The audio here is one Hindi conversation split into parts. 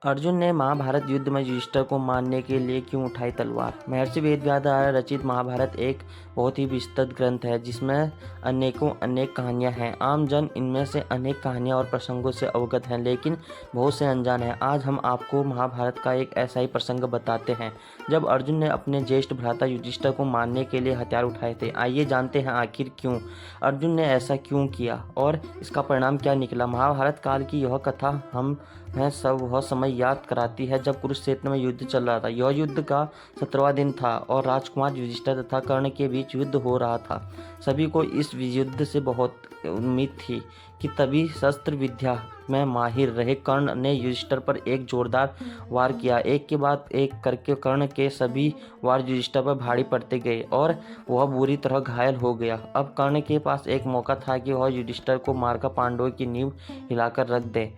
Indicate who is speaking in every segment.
Speaker 1: अर्जुन ने महाभारत युद्ध में युधिष्ठिर को मारने के लिए क्यों उठाई तलवार। महर्षि वेदव्यास द्वारा रचित महाभारत एक बहुत ही विस्तृत ग्रंथ है जिसमें अनेक कहानियां हैं। आम जन इनमें से अनेक कहानियां और प्रसंगों से अवगत हैं, लेकिन बहुत से अनजान हैं। आज हम आपको महाभारत का एक ऐसा ही प्रसंग बताते हैं जब अर्जुन ने अपने ज्येष्ठ भ्राता युधिष्ठिर को मारने के लिए हथियार उठाए थे। आइए जानते हैं आखिर क्यों अर्जुन ने ऐसा क्यों किया और इसका परिणाम क्या निकला। महाभारत काल की यह कथा हमें सब वह समय याद कराती है जब कुरुक्षेत्र में युद्ध चल रहा था। यह युद्ध का 17वां दिन था और राजकुमार युधिष्ठिर तथा कर्ण के बीच युद्ध हो रहा था। सभी को इस युद्ध से बहुत उम्मीद थी कि तभी शस्त्र विद्या में माहिर रहे कर्ण ने युधिष्ठिर पर एक जोरदार वार किया। एक के बाद एक करके कर्ण के सभी वार युधिष्ठिर पर भारी पड़ते गए और वह बुरी तरह घायल हो गया। अब कर्ण के पास एक मौका था कि वह युधिष्ठिर को मारकर पांडवों की नींव हिलाकर रख दे,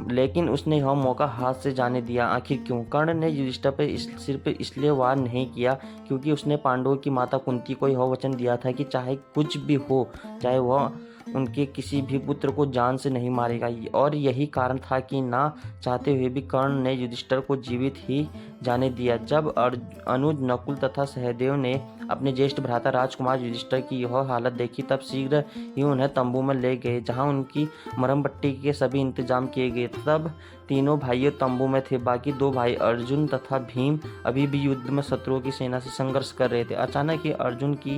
Speaker 1: लेकिन उसने यह मौका हाथ से जाने दिया। आखिर क्यों? कर्ण ने युधिष्ठिर पर सिर्फ इसलिए वार नहीं किया क्योंकि उसने पांडवों की माता कुंती को यह वचन दिया था कि चाहे कुछ भी हो चाहे वह उनके किसी भी पुत्र को जान से नहीं मारेगा, और यही कारण था कि ना चाहते हुए भी कर्ण ने युधिष्ठिर को जीवित ही जाने दिया। जब अनुज नकुल तथा सहदेव ने अपने ज्येष्ठ भ्राता राजकुमार युधिष्ठिर की यह हालत देखी तब शीघ्र ही उन्हें तंबू में ले गए जहां उनकी मरहम पट्टी के सभी इंतजाम किए गए। तब तीनों भाइयों तंबू में थे। बाकी दो भाई अर्जुन तथा भीम अभी भी युद्ध में शत्रुओं की सेना से संघर्ष कर रहे थे। अचानक ही अर्जुन की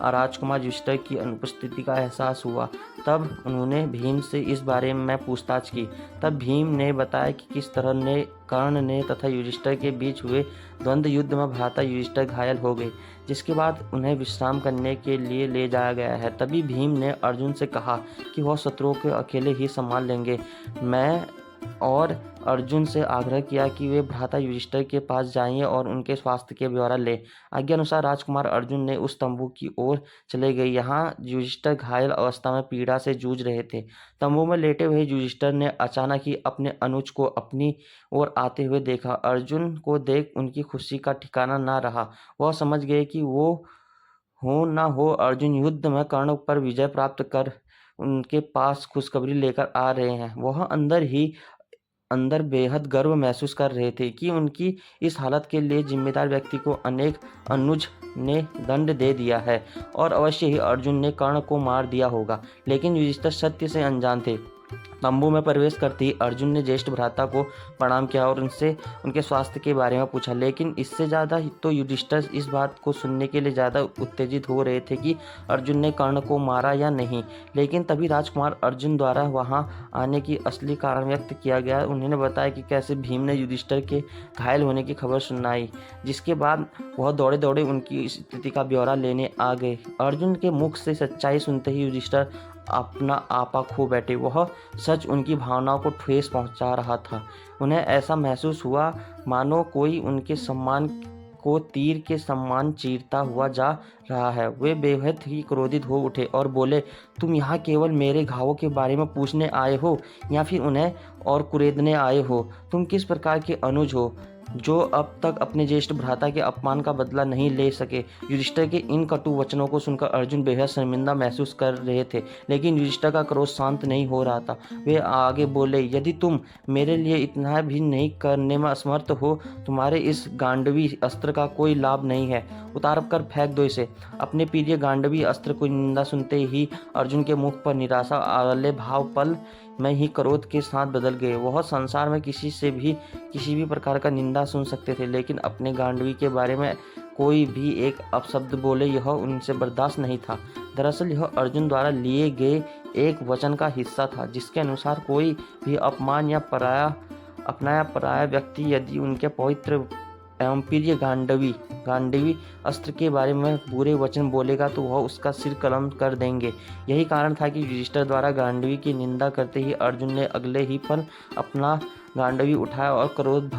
Speaker 1: राजकुमार युधिष्ठिर की अनुपस्थिति का एहसास हुआ। तब उन्होंने भीम से इस बारे में पूछताछ की। तब भीम ने बताया कि किस तरह ने कर्ण ने तथा युधिष्ठिर के बीच हुए द्वंद्व युद्ध में भ्राता युधिष्ठिर घायल हो गए, जिसके बाद उन्हें विश्राम करने के लिए ले जाया गया है। तभी भीम ने अर्जुन से कहा कि वह शत्रुओं को अकेले ही संभाल लेंगे। मैं और अर्जुन से आग्रह किया कि वे भ्राता युधिष्ठिर के पास जाएं और उनके स्वास्थ्य के ब्यौरा ले। आज्ञा अनुसार राजकुमार अर्जुन ने उस तंबू की ओर चले गए। यहाँ युधिष्ठिर घायल अवस्था में पीड़ा से जूझ रहे थे। तंबू में लेटे हुए युधिष्ठिर ने अचानक ही अपने अनुज को अपनी ओर आते हुए देखा। अर्जुन को देख उनकी खुशी का ठिकाना न रहा। वह समझ गए कि वो हो न हो अर्जुन युद्ध में कर्ण पर विजय प्राप्त कर उनके पास खुशखबरी लेकर आ रहे हैं। वह अंदर बेहद गर्व महसूस कर रहे थे कि उनकी इस हालत के लिए जिम्मेदार व्यक्ति को अनेक अनुज ने दंड दे दिया है और अवश्य ही अर्जुन ने कर्ण को मार दिया होगा। लेकिन युधिष्ठिर सत्य से अनजान थे। तंबू में प्रवेश करते ही अर्जुन ने ज्येष्ठ भ्राता को प्रणाम किया और उनसे उनके स्वास्थ्य के बारे में पूछा, लेकिन इससे ज़्यादा तो युधिष्ठिर इस बात को सुनने के लिए ज़्यादा उत्तेजित हो रहे थे कि अर्जुन ने कर्ण को मारा या नहीं। लेकिन तभी राजकुमार अर्जुन द्वारा वहां आने की असली कारण व्यक्त किया गया। उन्होंने बताया कि कैसे भीम ने युधिष्ठिर के घायल होने की खबर सुनाई, जिसके बाद वह दौड़े दौड़े उनकी स्थिति का ब्यौरा लेने आ गए। अर्जुन के मुख से सच्चाई सुनते ही युधिष्ठिर अपना आपा खो बैठे। वह सच उनकी भावनाओं को ठेस पहुंचा रहा था। उन्हें ऐसा महसूस हुआ मानो कोई उनके सम्मान को तीर के सम्मान चीरता हुआ जा रहा है। वे बेहद ही क्रोधित हो उठे और बोले, तुम यहाँ केवल मेरे घावों के बारे में पूछने आए हो या फिर उन्हें और कुरेदने आए हो? तुम किस प्रकार के अनुज हो जो अब तक अपने ज्येष्ठ भ्राता के अपमान का बदला नहीं ले सके? युधिष्ठिर के इन कटु वचनों को सुनकर अर्जुन बेहद शर्मिंदा महसूस कर रहे थे, लेकिन युधिष्ठिर का क्रोध शांत नहीं हो रहा था। वे आगे बोले, यदि तुम मेरे लिए इतना भी नहीं करने में असमर्थ हो, तुम्हारे इस गांडवी अस्त्र का कोई लाभ नहीं है। उतार कर फेंक दो इसे। अपने प्रिय गांडवी अस्त्र की निंदा सुनते ही अर्जुन के मुख पर निराशा वाले भाव पल में ही क्रोध के साथ बदल गए। वह संसार में किसी भी प्रकार का निंदा सुन सकते थे, लेकिन अपने गांडवी के बारे में कोई भी एक अपशब्द बोले यह उनसे बर्दाश्त नहीं था। दरअसल यह अर्जुन द्वारा लिए गए एक वचन का हिस्सा था, जिसके अनुसार कोई भी अपमान या अपनाया पराया व्यक्ति यदि उनके पवित्र एवं प्रिय गांडवी अस्त्र के बारे में बुरे वचन बोलेगा तो वह उसका सिर कलम कर देंगे। यही कारण था कि युधिष्ठिर द्वारा गांडवी की निंदा करते ही अर्जुन ने अगले ही पल अपना गांडवी उठाया और क्रोध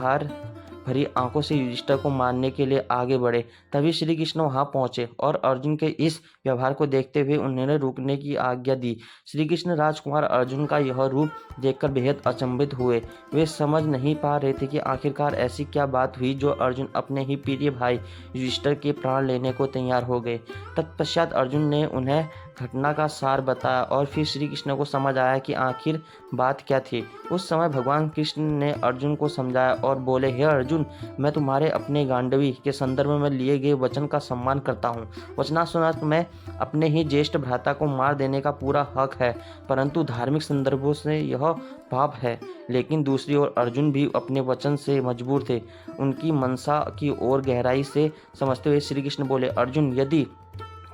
Speaker 1: भरी आंखों से युधिष्ठिर को मारने के लिए आगे बढ़े। तभी श्री कृष्ण वहां पहुंचे और अर्जुन के इस व्यवहार को देखते हुए उन्होंने रुकने की आज्ञा दी। श्री कृष्ण राजकुमार अर्जुन का यह रूप देखकर बेहद अचंभित हुए। वे समझ नहीं पा रहे थे कि आखिरकार ऐसी क्या बात हुई जो अर्जुन अपने ही प्रिय भाई युधिष्ठिर के प्राण लेने को तैयार हो गए। तत्पश्चात अर्जुन ने उन्हें घटना का सार बताया और फिर श्री कृष्ण को समझ आया कि आखिर बात क्या थी। उस समय भगवान कृष्ण ने अर्जुन को समझाया और बोले, हे अर्जुन, मैं तुम्हारे अपने गांडवी के संदर्भ में लिए गए वचन का सम्मान करता हूँ। वचनानुसार मैं अपने ही ज्येष्ठ भ्राता को मार देने का पूरा हक है, परंतु धार्मिक संदर्भों से यह पाप है। लेकिन दूसरी ओर अर्जुन भी अपने वचन से मजबूर थे। उनकी मनसा की ओर गहराई से समझते हुए श्री कृष्ण बोले, अर्जुन, यदि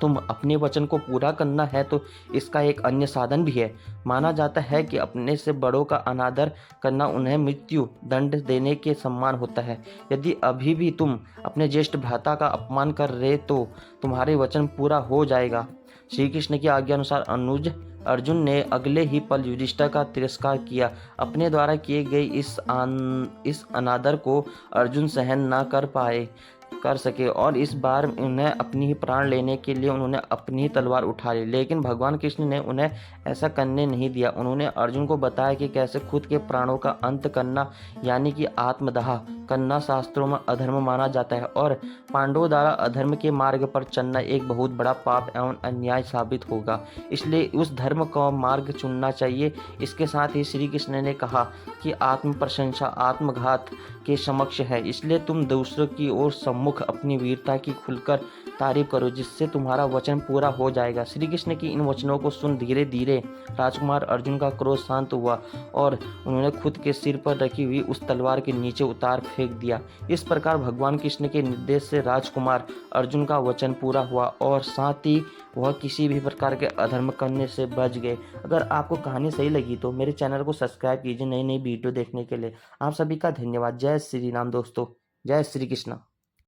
Speaker 1: तुम अपने वचन को पूरा करना है तो इसका एक अन्य साधन भी है। माना जाता है कि अपने से बड़ों का अनादर करना उन्हें मृत्यु दंड देने के समान होता है। यदि अभी भी तुम अपने ज्येष्ठ भ्राता का अपमान कर रहे तो तुम्हारे वचन पूरा हो जाएगा। श्री कृष्ण की आज्ञा अनुसार अनुज अर्जुन ने अगले ही पल युधिष्ठिर का तिरस्कार किया। अपने द्वारा किए गए इस अनादर को अर्जुन सहन न कर सके और इस बार उन्हें अपनी ही प्राण लेने के लिए उन्होंने अपनी ही तलवार उठा ली। लेकिन भगवान कृष्ण ने उन्हें ऐसा करने नहीं दिया। उन्होंने अर्जुन को बताया कि कैसे खुद के प्राणों का अंत करना यानी कि आत्मदाह करना शास्त्रों में अधर्म माना जाता है और पांडवों द्वारा अधर्म के मार्ग पर चलना एक बहुत बड़ा पाप एवं अन्याय साबित होगा। इसलिए उस धर्म का मार्ग चुनना चाहिए। इसके साथ ही श्री कृष्ण ने कहा कि आत्म प्रशंसा आत्मघात के समक्ष है, इसलिए तुम दूसरों की ओर सम्मुख अपनी वीरता की खुलकर तारीफ करो, जिससे तुम्हारा वचन पूरा हो जाएगा। श्री कृष्ण की इन वचनों को सुन धीरे धीरे राजकुमार अर्जुन का क्रोध शांत हुआ और उन्होंने खुद के सिर पर रखी हुई उस तलवार के नीचे उतार फेंक दिया। इस प्रकार भगवान कृष्ण के निर्देश से राजकुमार अर्जुन का वचन पूरा हुआ और साथ ही वह किसी भी प्रकार के अधर्म करने से बच गए। अगर आपको कहानी सही लगी तो मेरे चैनल को सब्सक्राइब कीजिए नई नई वीडियो देखने के लिए। आप सभी का धन्यवाद। जय श्री राम दोस्तों, जय श्री कृष्ण।